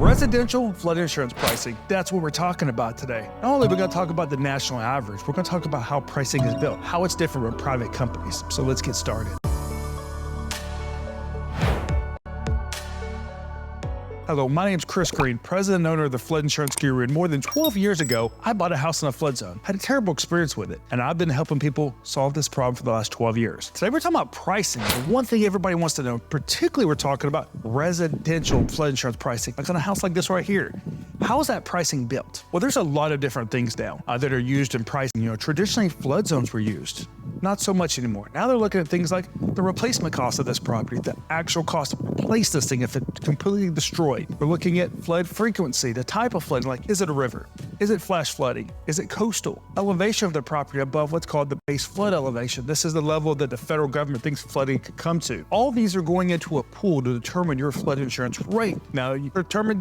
Residential flood insurance pricing, that's what we're talking about today. Not only are we going to talk about the national average, we're going to talk about how pricing is built, how it's different from private companies. So let's get started. Hello, my name is Chris Green, president and owner of the Flood Insurance Guru, and more than 12 years ago, I bought a house in a flood zone. Had a terrible experience with it, and I've been helping people solve this problem for the last 12 years. Today we're talking about pricing. The one thing everybody wants to know, particularly we're talking about residential flood insurance pricing, like on a house like this right here. How is that pricing built? Well, there's a lot of different things now that are used in pricing. Traditionally flood zones were used. Not so much anymore. Now they're looking at things like the replacement cost of this property, the actual cost to replace this thing if it's completely destroyed. We're looking at flood frequency, the type of flooding, like is it a river? Is it flash flooding? Is it coastal? Elevation of the property above what's called the base flood elevation. This is the level that the federal government thinks flooding could come to. All these are going into a pool to determine your flood insurance rate. Now, you determine